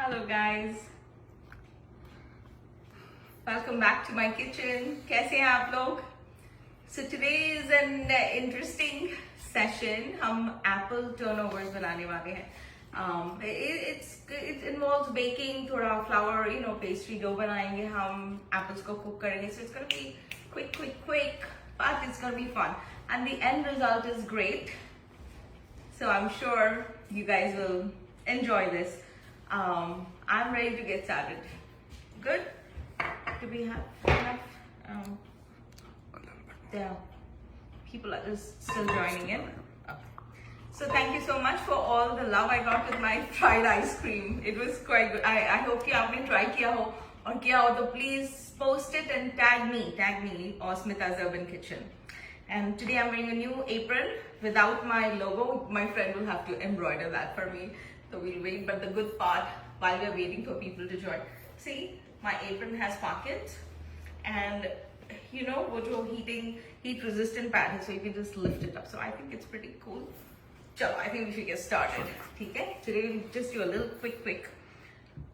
Hello guys, welcome back to my kitchen. कैसे हैं आप लोग? So today is an interesting session. हम apple turnovers बनाने वाले हैं. It involves baking, थोड़ा flour, pastry dough बनाएंगे हम, apples को cook करेंगे. So it's gonna be quick, but it's gonna be fun. And the end result is great. So I'm sure you guys will enjoy this. I'm ready to get started. Good? Do we have enough? Yeah. People are just still joining in. Okay. So thank you so much for all the love I got with my fried ice cream. It was quite good. I hope कि आपने try किया हो और किया हो तो please post it and tag me or Smita's Urban Kitchen. And today I'm wearing a new apron without my logo. My friend will have to embroider that for me. So we'll wait. But the good part, while we're waiting for people to join, see, my apron has pockets, and what your heat resistant pad is, so you can just lift it up. So I think it's pretty cool. So I think we should get started. Okay? Today we'll just do a little quick.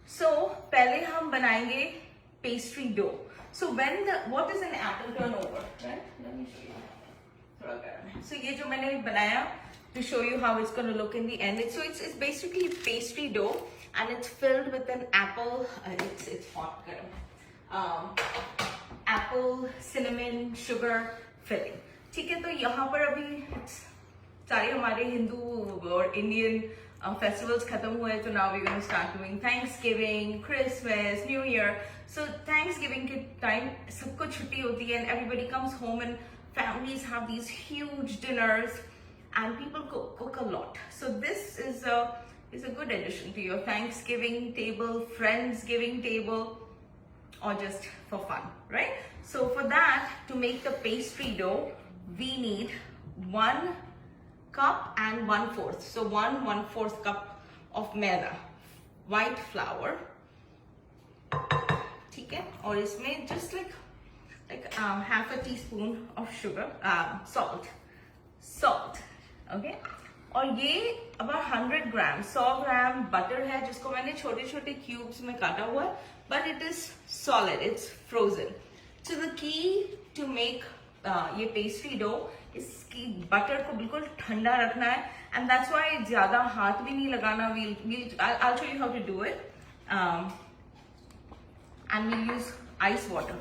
So पहले हम बनाएंगे pastry dough. So what is an apple turnover? Right? Let me show you. So ये जो मैंने बनाया to show you how it's going to look in the end. It's basically pastry dough, and it's filled with an apple. It's hot. Apple, cinnamon, sugar filling. ठीक है, तो यहाँ पर अभी सारे हमारे हिंदू और इंडियन festivals खत्म हुए, तो now we're going to start doing Thanksgiving, Christmas, New Year. So Thanksgiving के time सबको छुट्टी होती है, and everybody comes home, and families have these huge dinners, and people cook a lot. So this is a good addition to your Thanksgiving table, Friendsgiving table, or just for fun, right? So for that, to make the pastry dough, we need 1 cup and 1/4. So 1/4 cup of Maida, white flour. ठीक है? और इसमें just like half a teaspoon of sugar, salt, okay? और ये about 100 grams, 100 gram butter है जिसको मैंने छोटे क्यूब्स में काटा हुआ है, but it is solid, it's frozen. So the key to make ये pastry dough, इसकी बटर को बिल्कुल ठंडा रखना है, and that's why ज्यादा हाथ भी नहीं लगाना. I'll show you how to do it, and we'll use ice water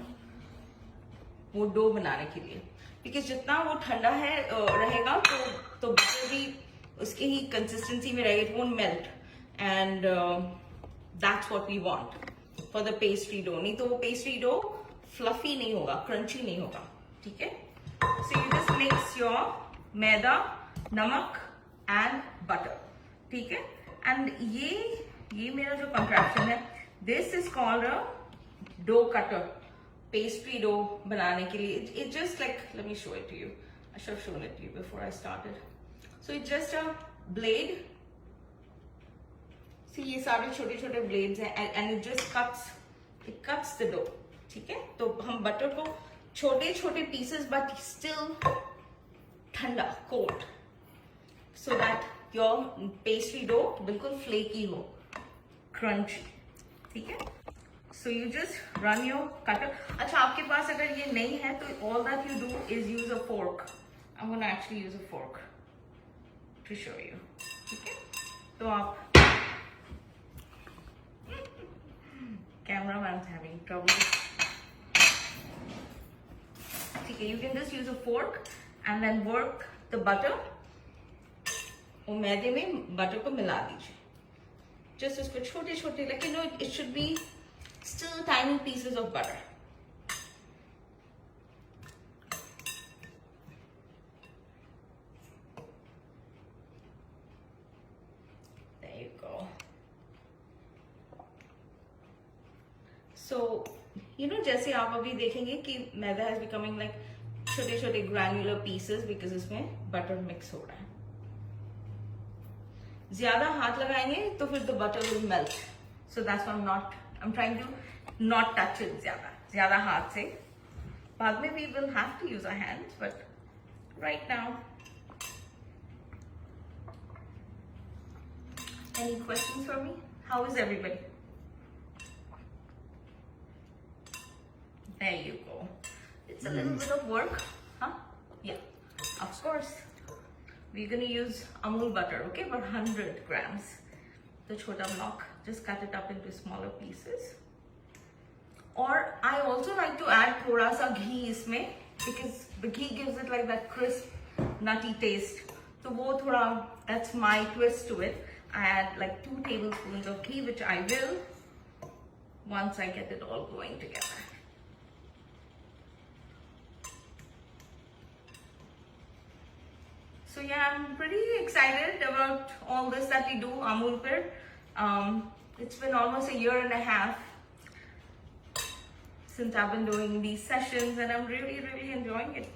वो डो बनाने के लिए, because जितना वो ठंडा है रहेगा तो बटर भी उसके ही कंसिस्टेंसी में रहेगा, it won't melt, and that's what we want for the pastry dough. नहीं तो वो pastry dough fluffy नहीं होगा, crunchy नहीं होगा. ठीक है? So you just mix your मैदा, नमक and butter. ठीक है? And ये मेरा जो contraption है, this is called a dough cutter. Pastry dough बनाने के लिए, it's just like, let me show it to you. I should have shown it to you before I started. So it's just a blade. See, ये सारे छोटे blades हैं, and it just cuts the dough. ठीक है? तो हम butter को छोटे pieces, but still ठंडा, cold, so that your pastry dough बिल्कुल flaky हो, crunchy. ठीक है? So you just run your cutter. अच्छा, आपके पास अगर ये नहीं है तो all that you do is use a fork. I'm gonna actually use a fork to show you. ठीक है? तो आप cameraman's having trouble. ठीक है, you can just use a fork and then work the butter. वो मैदे में butter को मिला दीजिए. Just इसको छोटे like it should be still tiny pieces of butter. There you go. So, जैसे आप अभी देखेंगे कि मैदा is becoming like छोटे granular pieces because इसमें butter mix हो रहा है. ज्यादा हाथ लगाएंगे तो फिर the butter will melt. So that's why I'm trying to not touch it ज़्यादा हाथ से. बाद में we will have to use our hands, but right now. Any questions for me? How is everybody? There you go. It's a little bit of work, huh? Yeah, of course. We're gonna use Amul butter, okay, about 100 grams. The chota block, just cut it up into smaller pieces. Or I also like to add thoda sa ghee isme, because the ghee gives it like that crisp, nutty taste. So wo thoda, that's my twist to it. I add like 2 tablespoons of ghee, which I will once I get it all going together. So yeah, I'm pretty excited about all this that we do, Amul per. It's been almost a year and a half since I've been doing these sessions, and I'm really, really enjoying it.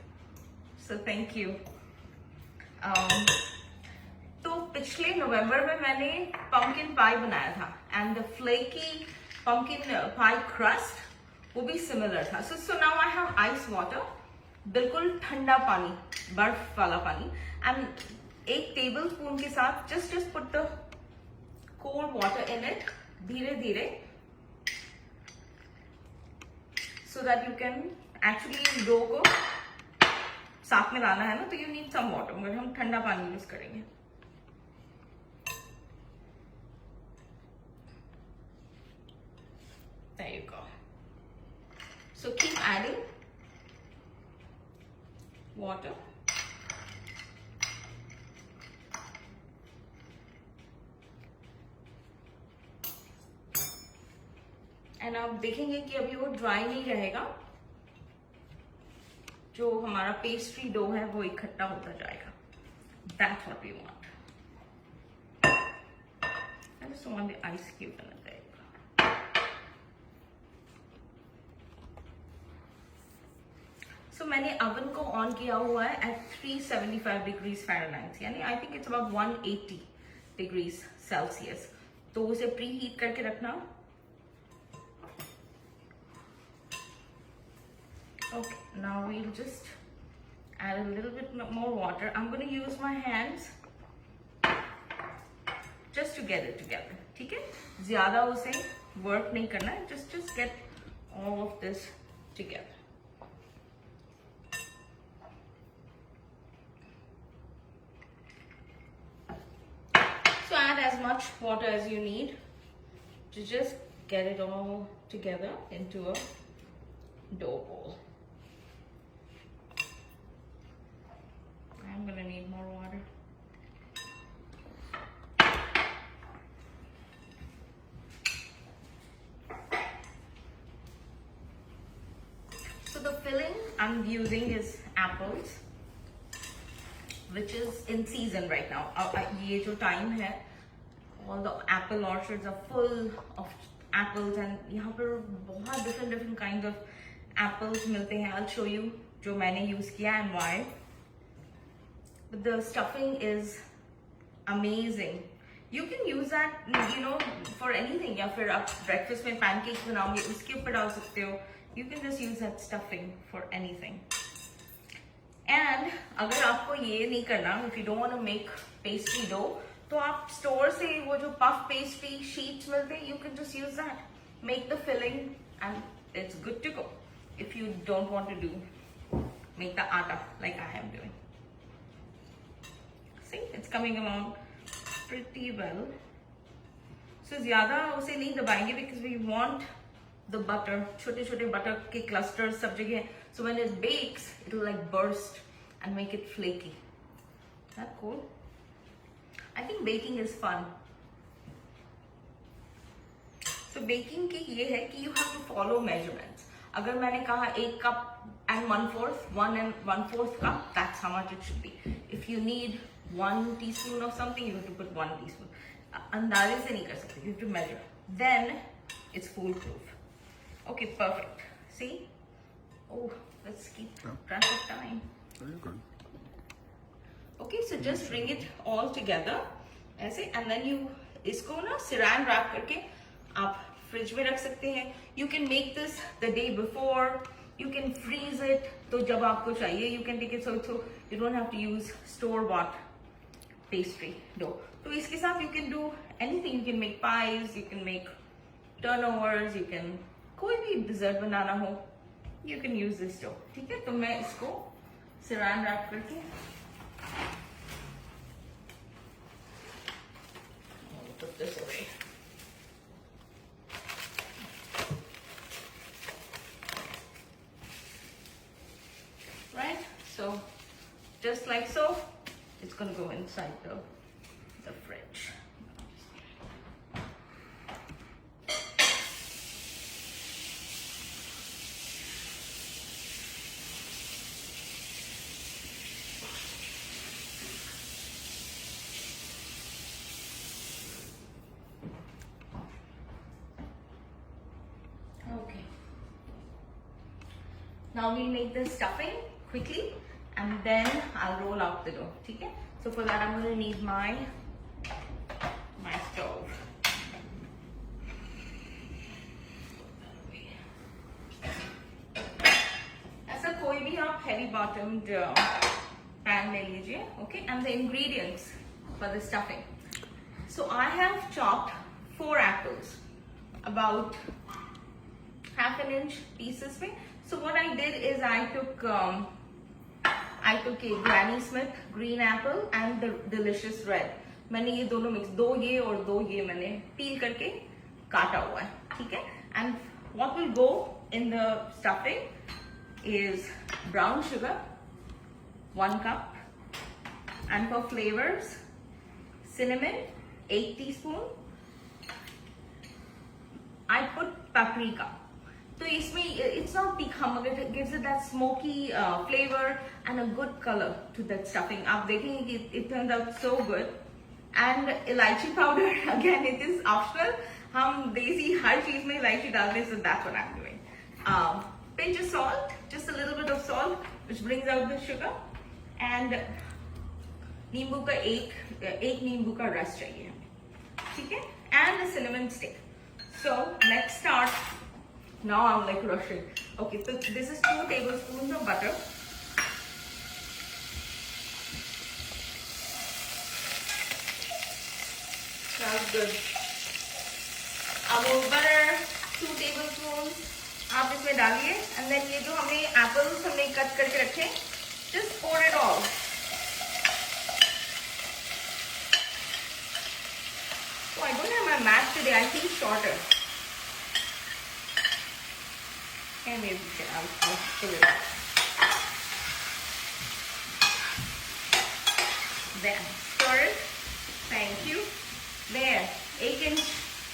So thank you. तो पिछले नवंबर में मैंने pumpkin pie बनाया था, and the flaky pumpkin pie crust वो भी similar था. So now I have ice water, बिल्कुल ठंडा पानी, बर्फ वाला पानी, and 1 tablespoon के साथ just put the cold water in it, धीरे धीरे, so that you can actually dough को साथ में डालना है ना, तो you need some water, मगर हम ठंडा पानी यूज करेंगे. There you go. So keep adding water. And आप देखेंगे कि अभी वो ड्राई नहीं रहेगा, जो हमारा पेस्ट्री डो है वो इकट्ठा होता जाएगा. That's what we want. I just want the ice cube in it. So मैंने अवन को ऑन किया हुआ है at 375 degrees Fahrenheit, यानी I think it's about 180 degrees Celsius. तो उसे प्री हीट करके रखना. Okay, now we'll just add a little bit more water. I'm going to use my hands just to get it together. ठीक है? ज़्यादा उसे work नहीं करना है. Just get all of this together. So add as much water as you need to just get it all together into a dough bowl. I'm gonna need more water. So the filling I'm using is apples, which is in season right now. ये जो time है, all the apple orchards are full of apples, and यहाँ पर बहुत different kinds of apples मिलते हैं. I'll show you जो मैंने use किया and why. But the stuffing is amazing. You can use that, you know, for anything. या फिर आप breakfast में pancakes बनाओगे, उसके ऊपर डाल सकते हो. You can just use that stuffing for anything. And अगर आपको ये नहीं करना, if you don't want to make pastry dough, तो आप store से वो जो puff pastry sheets मिलते हैं, you can just use that. Make the filling and it's good to go. If you don't want to make the atta like I am doing. See, it's coming along pretty well. So ज़्यादा उसे नहीं दबाएंगे because we want the butter, छोटे butter के clusters सब जगह. So when it bakes, it will like burst and make it flaky. Is that cool? I think baking is fun. So baking की ये है कि you have to follow measurements. अगर मैंने कहा 1 cup and 1/4 cup, that's how much it should be. If you need 1 teaspoon of something, you have to put 1 teaspoon. अंदाजे से नहीं कर सकते. You have to measure. Then it's foolproof. Okay, perfect. See? Oh, let's keep track of time. Very good. Okay, so just bring it all together ऐसे, and then you इसको ना saran wrap करके आप फ्रिज में रख सकते हैं. You can make this the day before. You can freeze it. तो जब आपको चाहिए, you can take it so you don't have to use store-bought pastry dough. तो इसके साथ you can do anything. You can make pies. You can make turnovers. You can कोई भी dessert बनाना हो, you can use this dough. ठीक है, तो मैं इसको saran wrap करके put this away. Right, so just like so, it's gonna go inside the fridge. Okay. Now we'll make the stuffing quickly and then I'll roll out the dough. Okay? So for that I'm going to need my stove. ऐसा कोई भी आप heavy bottomed pan ले लीजिए. Okay? And the ingredients for the stuffing. So I have chopped 4 apples, about half an inch pieces में. So what I did is I took a Granny Smith green apple and the delicious red. मैंने ये दोनों mix, 2 ये और 2 ये मैंने पील करके काटा हुआ है, ठीक है? And what will go in the stuffing is brown sugar, 1 cup, and for flavors, cinnamon, 8 teaspoons. I put paprika. So it's not tikha, but it gives it that smoky flavor and a good color to that stuffing. आप देखेंगे it turns out so good. And elaichi powder, again it is optional. हम देसी हर चीज में इलायची डालते हैं, so that's what I'm doing. Pinch of salt, just a little bit of salt, which brings out the sugar. And नींबू का एक नींबू का रस चाहिए, ठीक है? And a cinnamon stick. So let's start. Now I'm like rushing. Okay, so this is 2 tablespoons of butter. Sounds good. Amul butter, 2 tablespoons. आप इसमें डालिए, and then ये जो हमने apples हमने cut करके रखे, just pour it all. Oh, I don't have my mat today. I feel shorter. And maybe I'll pull it out. Then stir it. Thank you. There, 1 inch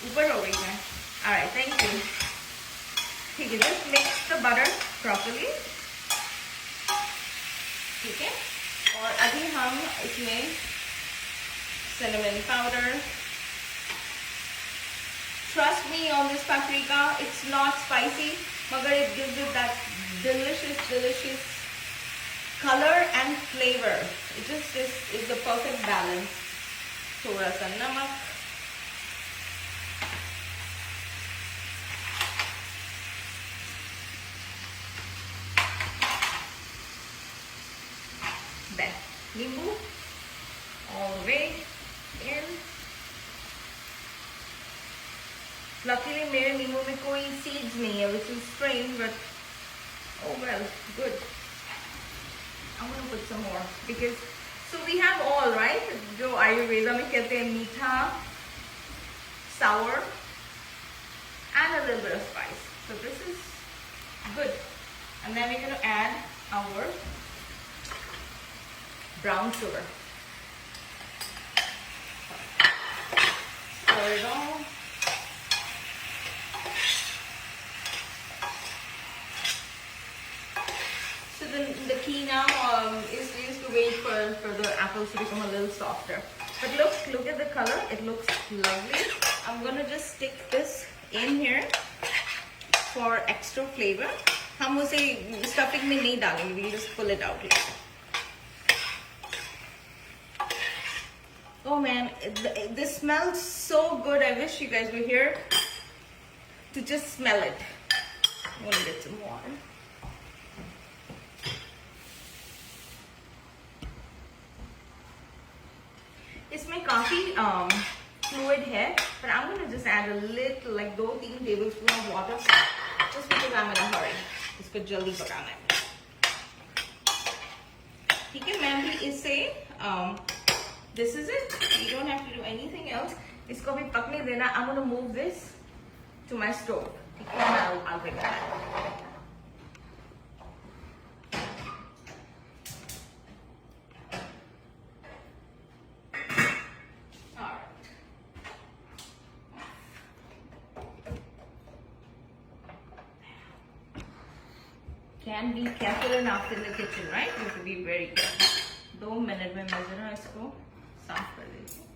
ऊपर हो गई है. All right, thank you. ठीक है, just mix the butter properly. ठीक है. और अभी हम इसमें cinnamon powder. Trust me on this paprika, it's not spicy, but it gives it that delicious color and flavor. It just is the perfect balance. थोड़ा सा नमक. Then नींबू all the way in. Luckily मेरे नींबू में कोई seeds नहीं है, which is strange, but oh well, good. I'm gonna put some more because so we have all, right? जो आयुर्वेदा में कहते हैं मीठा, sour, and a little bit of spice. So this is good. And then we're gonna add our brown sugar. Stir it all. The key now is to wait for the apples to become a little softer. But look at the color. It looks lovely. I'm gonna just stick this in here for extra flavor. हम उसे stuffing में नहीं डालेंगे. We'll just pull it out later. Oh man, this smells so good. I wish you guys were here to just smell it. I'm gonna get some water. इसमें काफी fluid है, but I'm gonna just add a little, like 2-3 tablespoons of water, just because I'm in a hurry. इसको जल्दी पकाना है. ठीक है, मैं भी इसे this is it. You don't have to do anything else. इसको भी पकने देना. I'm going to move this to my stove. ठीक है, I'll bring it back. Can be careful enough in the kitchen, right? You have to be very careful. 2 minute में मैं जरा इसको साफ कर देती हूँ.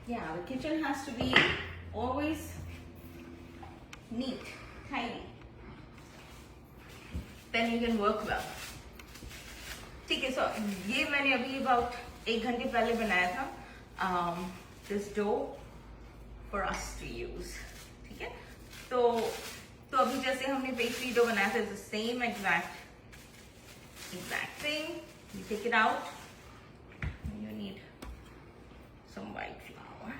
Yeah, the kitchen has to be always neat, tidy. Then you can work well. ठीक है, सो ये मैंने अभी अबाउट 1 घंटे पहले बनाया था. This though for us to use. ठीक है, तो अभी जैसे हमने पेस्ट्री डो बनाया था, same exact thing. You take it out. You need some white flour.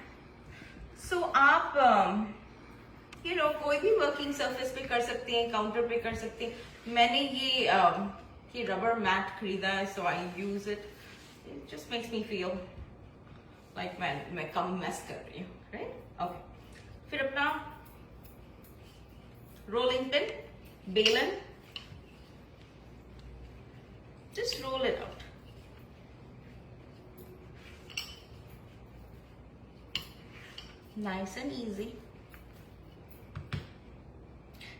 So आप कोई भी वर्किंग सरफेस पे कर सकते हैं, काउंटर पे कर सकते हैं. मैंने ये रबर मैट खरीदा है, so I use it. It just makes me feel like मैं कम मेस कर रही हूँ, राइट? ओके, फिर अपना रोलिंग पिन, बेलन, just roll it out. Nice and easy.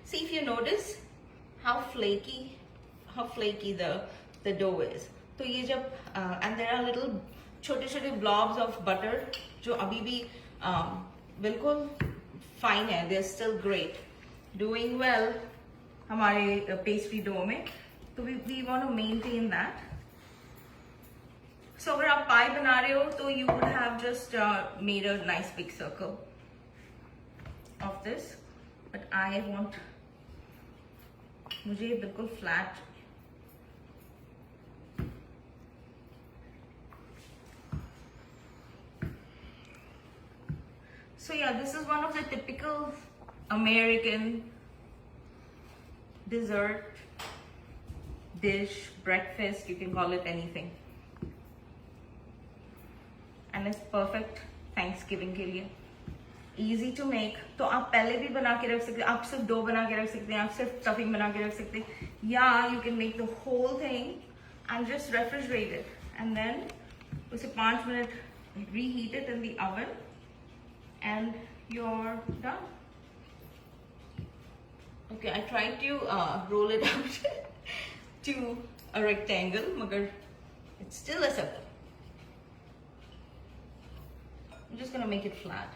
See if you notice how flaky the dough is. तो ये जब and there are little छोटे blobs of butter जो अभी भी बिल्कुल fine है. They're still great, doing well हमारे pastry dough में. तो we want to maintain that. So अगर आप pie बना रहे हो तो you would have just made a nice big circle of this, but I want मुझे बिल्कुल flat. So yeah, this is one of the typical American dessert dish, breakfast, you can call it anything. And it's perfect Thanksgiving के लिए. Easy to make. तो आप पहले भी बना के रख सकते हैं, आप सिर्फ डो बना के रख सकते हैं, आप सिर्फ स्टफिंग बना के रख सकते हैं, या you can make the whole thing and just refrigerate it, and then उसे 5 minute reheat it in the oven and you're done. Okay, I tried to roll it out to a rectangle, मगर it's still a circle. I'm just gonna make it flat.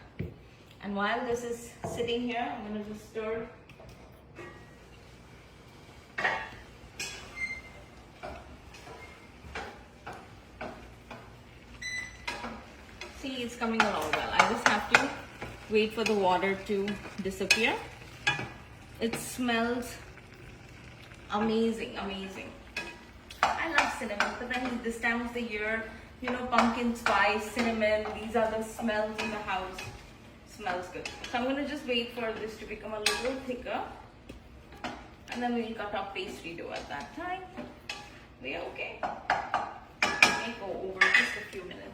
And while this is sitting here, I'm gonna just stir. See, it's coming along well. I just have to wait for the water to disappear. It smells amazing, amazing. I love cinnamon, but then this time of the year, you know, pumpkin spice, cinnamon, these are the smells in the house. Smells good. So I'm going to just wait for this to become a little thicker, and then we'll cut our pastry dough at that time. We are okay. It may go over just a few minutes.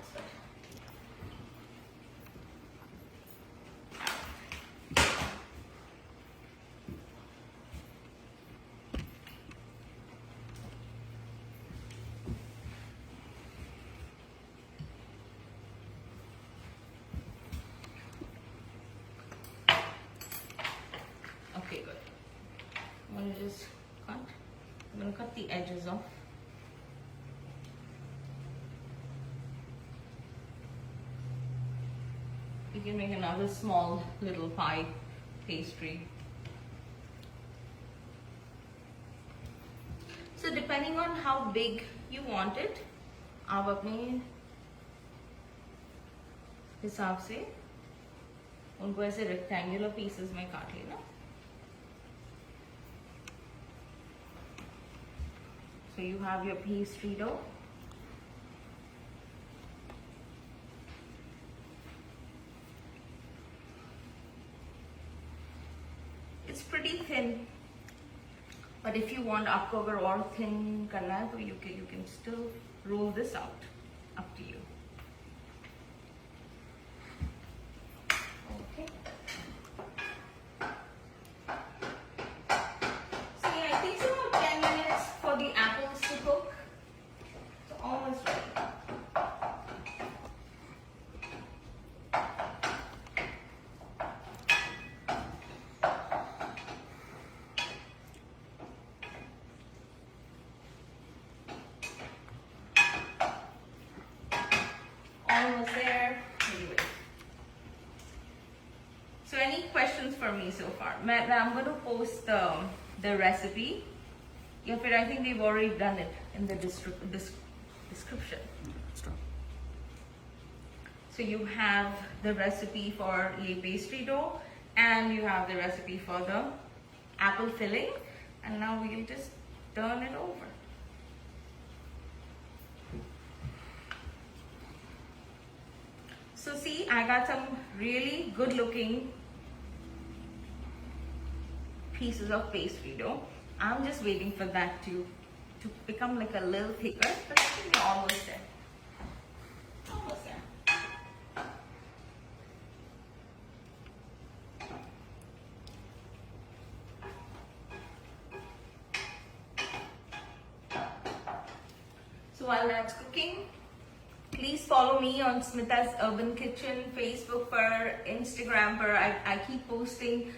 Okay, good. I'm going to just cut. I'm going to cut the edges off. You can make another small little pie pastry. So depending on how big you want it, आप अपने हिसाब से उनको ऐसे rectangular pieces में काट लेना. So you have your pastry dough. it's pretty thin. But if you want आपको अगर और thin करना है तो you can still roll this out. Up to you. Okay. So yeah, it takes about 10 minutes for the apples to cook. So almost ready. Almost there. Anyway. So any questions for me so far? I'm going to post the recipe. Yeah, but I think they've already done it in the description. So you have the recipe for the pastry dough and you have the recipe for the apple filling, and now we'll just turn it over. So see, I got some really good looking pieces of pastry dough. I'm just waiting for that to become like a little thicker, but I think we're almost there. Almost there. So while that's cooking, please follow me on Smita's Urban Kitchen, Facebook per, Instagram per. I keep posting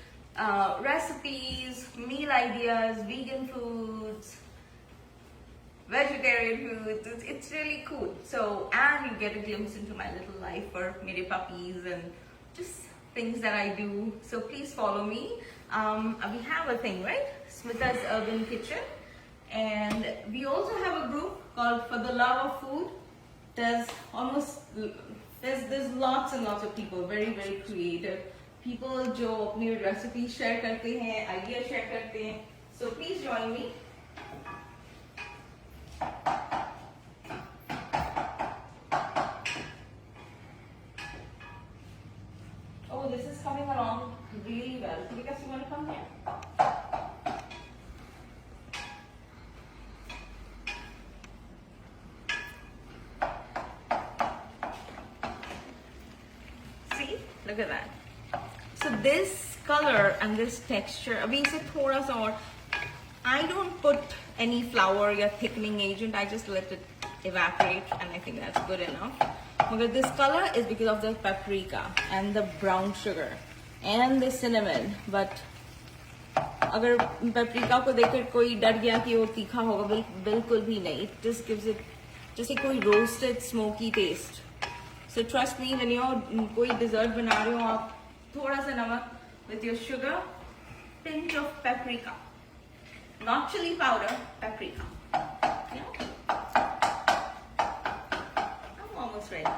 recipes, meal ideas, vegan foods, vegetarian foods. It's really cool. So, and you get a glimpse into my little life for mere puppies and just things that I do. So please follow me. We have a thing, right? Smita's Urban Kitchen. And we also have a group called For the Love of Food. There's lots and lots of people, very creative people जो अपनी recipes share करते हैं, ideas share करते हैं. So please join me. Oh, this is coming along really well. Because you want to come here? Look at that. So this color and this texture, abhi se thoda sa aur, I don't put any flour or thickening agent. I just let it evaporate, and I think that's good enough. But this color is because of the paprika and the brown sugar and the cinnamon. But अगर paprika को देखकर कोई डर गया कि वो तीखा होगा, बिल्कुल भी नहीं. It just gives it just like कोई roasted smoky taste. So trust me, when you're कोई dessert बना रहे हो आप थोड़ा सा नमक with your sugar, pinch of paprika, not chili powder, paprika. Yeah. I'm almost ready.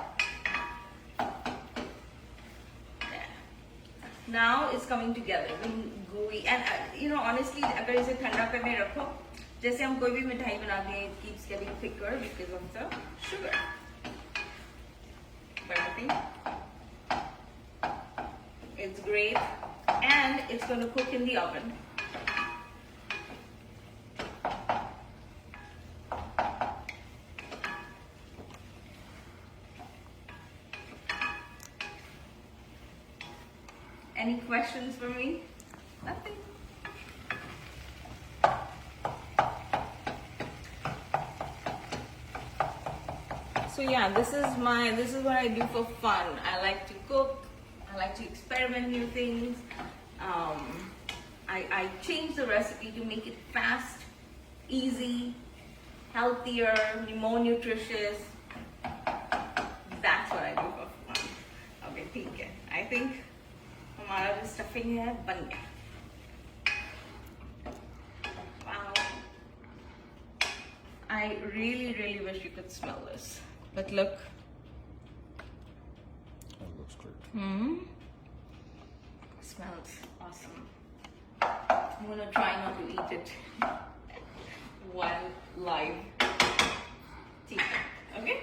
There. Now it's coming together, gooey, and honestly, अगर इसे ठंडा करने रखो, जैसे हम कोई भी मिठाई बनाते हैं, it keeps getting thicker because of the sugar. But I think it's great, and it's going to cook in the oven. Any questions for me? Nothing. So yeah, this is what I do for fun. I like to cook. I like to experiment new things. I change the recipe to make it fast, easy, healthier, more nutritious. That's what I do for fun. Okay, ठीक है. I think हमारा जो stuffing है बन गया. Wow. I really wish you could smell this. But look. That looks great. Smells awesome. I'm gonna try not to eat it while live. Okay?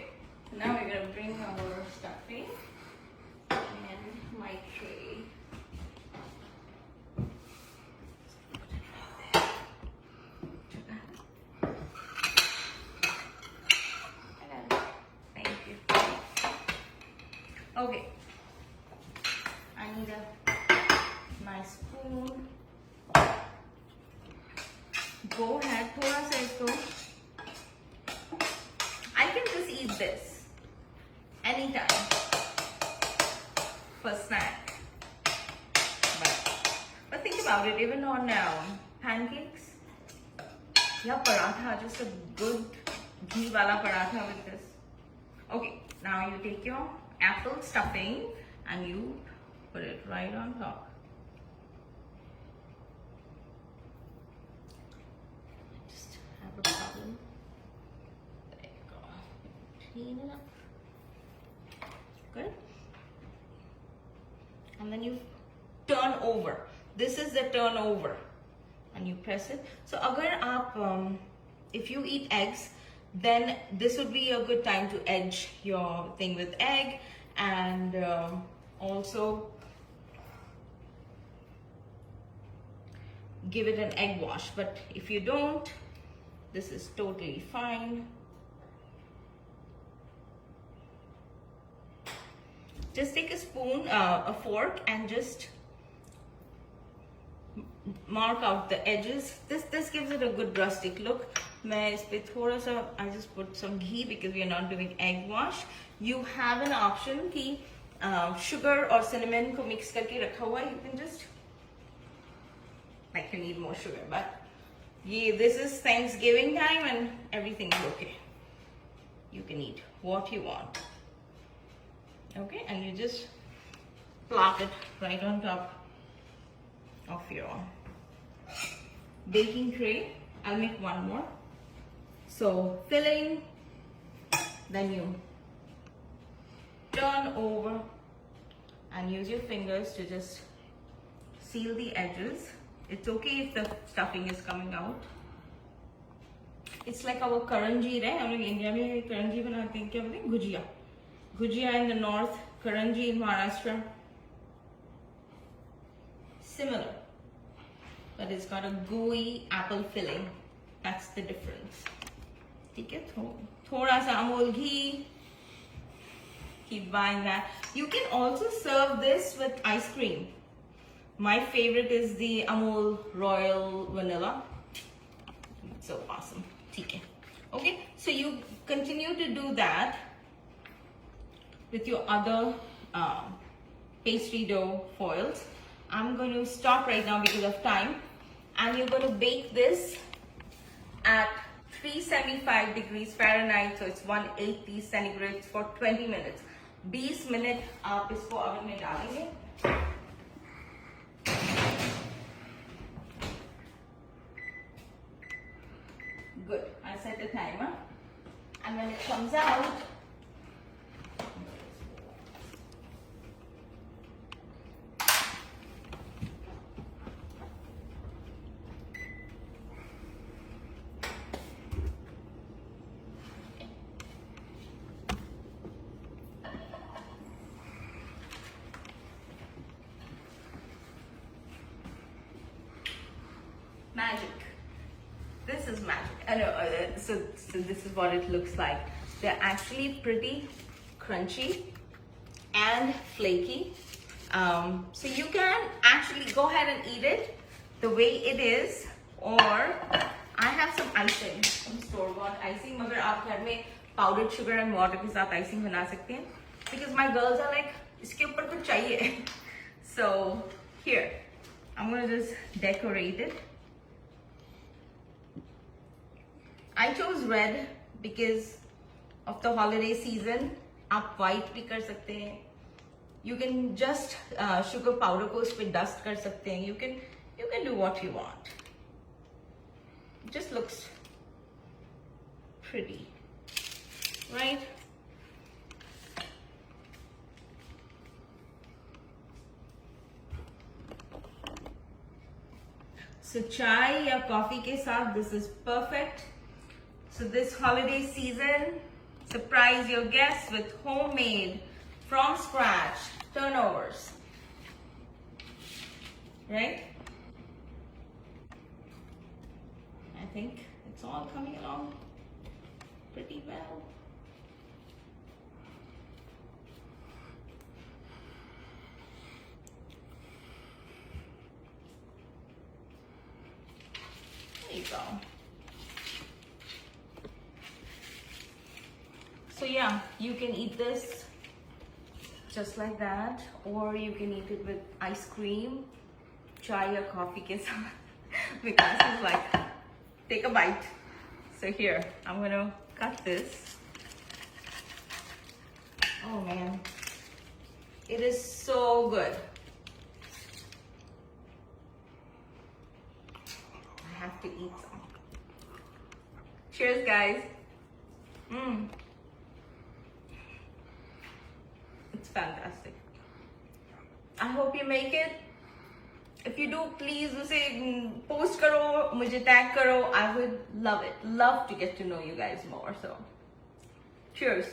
Now we're gonna bring our stuffing and my tray. Okay, I need a nice spoon. Go ahead, thoda sa isko. I can just eat this anytime for snack. But think about it, even on pancakes, yeah, paratha, just a good ghee wala paratha with this. Okay, now you take your apple stuffing and you put it right on top. Just have a problem. There you go. Clean it up. Good. And then you turn over. This is the turnover. And you press it. So agar aap, if you eat eggs, then this would be a good time to edge your thing with egg, and also give it an egg wash. But if you don't, this is totally fine. Just take a spoon, a fork, and just mark out the edges. This gives it a good rustic look. I just put some ghee because we are not doing egg wash. You have an option ki sugar or cinnamon ko mix karke rakha hua. You can just, like, you need more sugar, but this is Thanksgiving time and everything is okay. You can eat what you want. Okay, and you just plop it right on top of your baking tray. I'll make one more. So filling, then you turn over and use your fingers to just seal the edges. It's okay if the stuffing is coming out. It's like our karanji, right? हम लोग India में karanji बनाते हैं, क्या बोलते हैं? Gujia. Gujia in the north, karanji in Maharashtra. Similar, but it's got a gooey apple filling. That's the difference. Okay, thoda sa Amul ghee. Keep buying that. You can also serve this with ice cream. My favorite is the Amul Royal Vanilla. It's so awesome. Okay, so you continue to do that with your other pastry dough foils. I'm going to stop right now because of time, and you're going to bake this at 375 degrees Fahrenheit, so it's 180 centigrade for 20 minutes. 20 minutes आप इसको oven में डालेंगे. Good. I set the timer, and when it comes out, magic. This is magic. So this is what it looks like. They're actually pretty crunchy and flaky. So you can actually go ahead and eat it the way it is, or I have some icing, some store-bought icing. मगर आप घर में powdered sugar and water के साथ icing बना सकते हैं, because my girls are like इसके ऊपर कुछ चाहिए. So here, I'm gonna just decorate it. I chose red because of the holiday season. आप white भी कर सकते हैं. You can just sugar powder को उस पे dust कर सकते हैं. You can do what you want. It just looks pretty, right? So chai या coffee के साथ this is perfect. So this holiday season, surprise your guests with homemade, from scratch turnovers, right? I think it's all coming along pretty well. go. So yeah, you can eat this just like that, or you can eat it with ice cream, chai or coffee ke saath. Because it's like, take a bite. So here, I'm gonna cut this. Oh man, it is so good. I have to eat some. Cheers, guys. It's fantastic. I hope you make it. If you do, please say post karo, mujhe tag karo. I would love it. Love to get to know you guys more. So, cheers.